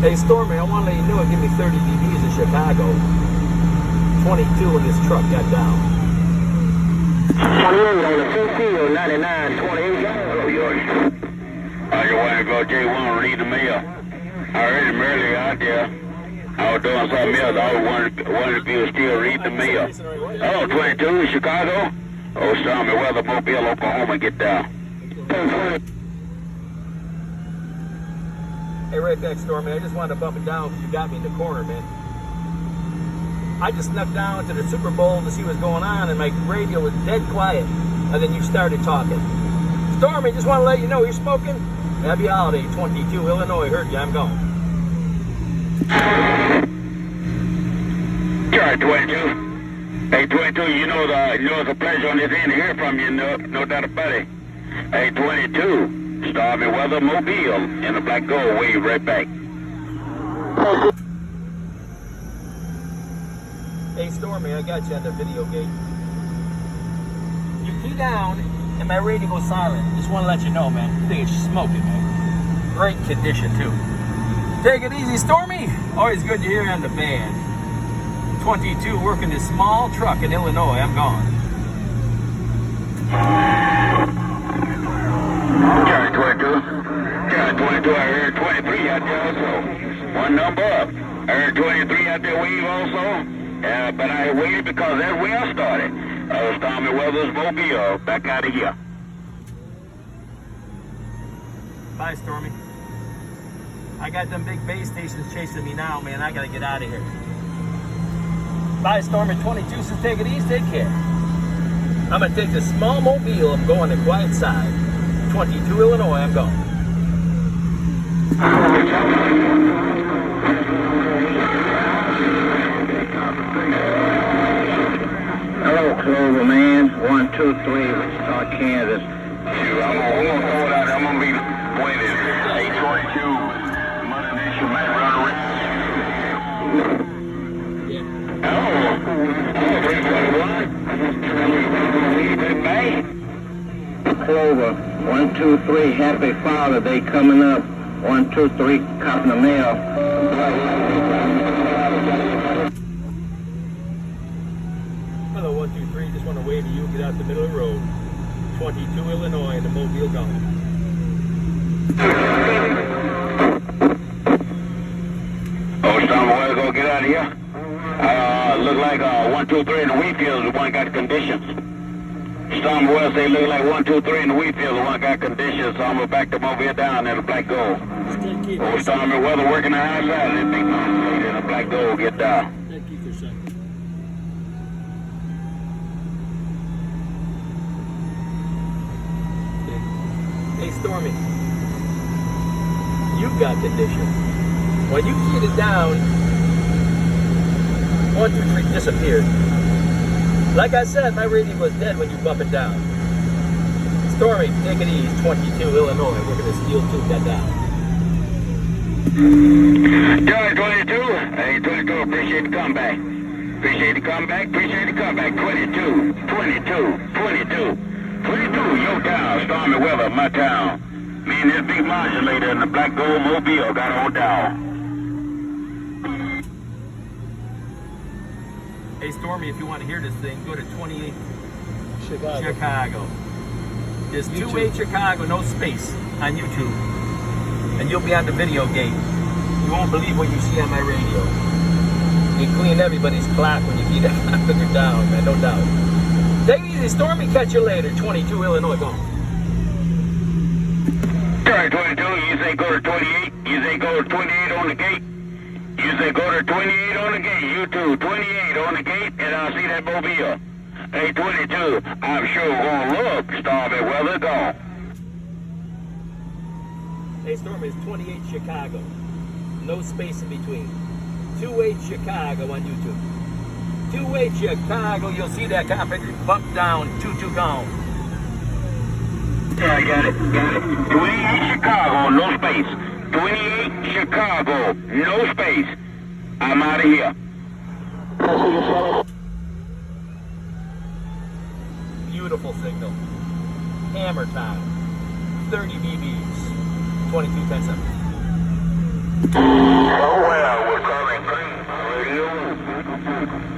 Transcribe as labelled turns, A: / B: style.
A: Hey, Stormy, I want to let you know it give me 30 dBs in Chicago. 22 when this truck got down.
B: 28 on the 50 or 99, 28. Hello, yours.
C: You want to go J1 read the mail? I heard him earlier out there. I was doing something else. I wanted to be still read the mail. Oh, 22 in Chicago? Oh, Stormy Weather, Mobile, Oklahoma, get down.
A: Hey, right back, Stormy. I just wanted to bump it down because you got me in the corner, man. I just snuck down to the Super Bowl to see what's going on, and my radio was dead quiet. And then you started talking. Stormy, just want to let you know you're smoking. Happy holiday, 22, Illinois. Heard you. I'm going.
C: Sure, 22. Hey, 22, you know it's a pleasure on this end to hear from you, no doubt about it. Hey, 22, Stormy Weather, Mobile, in the black gold, wave right back.
A: Hey, Stormy, I got you on the video gate. You key down, and my radio goes silent. Just want to let you know, man. I think it's smoking, man. Great condition, too. Take it easy, Stormy. Always good to hear you on the band. 22, working this small truck in Illinois. I'm gone.
C: Charlie 22. Charlie 22, I heard 23 out there also. One number up. I heard 23 out there wave also. But I waited because that's where I started. Stormy Weather's Mobile, back out of here.
A: Bye, Stormy. I got them big base stations chasing me now, man. I gotta get out of here. Bye, Stormy 22, so take it easy, take care. I'm gonna take this small mobile, I'm going to quiet side. 22 Illinois, I'm going.
B: Hello, Clover, man. 1, 2, 3, Wichita, Kansas.
C: Shoot, I'm gonna throw it out there. I'm gonna be waiting. 822, Mother Nation, man, run around.
B: Clover, 1, 2, 3, Happy Father Day coming up. 1, 2, 3, copy the mail.
A: Hello, 1, 2, 3. Just want to wave to you. Get out the middle of the road. 22 Illinois, and the mobile gone.
C: Oh, Stormy Weather, go get out of here. Look like 1, 2, 3 in the wheat fields, the one got conditions. Stormy Weather say look like 1, 2, 3 in the wheat fields, the one got conditions, so I'm gonna back them over here down in the black gold. Oh, Stormy Weather working the high side, and they think in the black gold, get down.
A: Hey, Stormy, you've got condition. When you keyed it down, 1, 2, 3 disappeared. Like I said, my radio was dead when you bump it down. Stormy, take it easy. 22 Illinois. We're going to steel tube that down.
C: Charlie 22. Hey, 22, appreciate the comeback. Appreciate the comeback. Appreciate the comeback. 22. 22. 22. 22, your town. Stormy Weather, my town. Me and this big modulator in the black gold mobile got on down.
A: Hey, Stormy, if you want to hear this thing, go to 28 Chicago. There's 28 Chicago, no space, on YouTube. And you'll be on the video gate. You won't believe what you see on my radio. You clean everybody's clock when you keep that finger down, man, no doubt. Take it easy, Stormy. Catch you later. 22 Illinois, go.
C: Sorry, 22, you say go to 28. You say go to 28 on the gate. You say go to 28 on the gate. You too, 28 on the gate, and I'll see that mobile. Hey, 22, I'm sure gonna look. Stormy Weather, gone.
A: Hey, Stormy, it's 28 Chicago. No space in between. 28 Chicago on YouTube. 28 Chicago, you'll see that conflict bump down, 22 gone.
C: Yeah, I got it. 28 Chicago, no space. 28 Chicago, no space. I'm out of here.
A: Beautiful signal. Hammer time. 30 dBs. 22 10 seconds.
C: Somewhere we're calling green. Radio.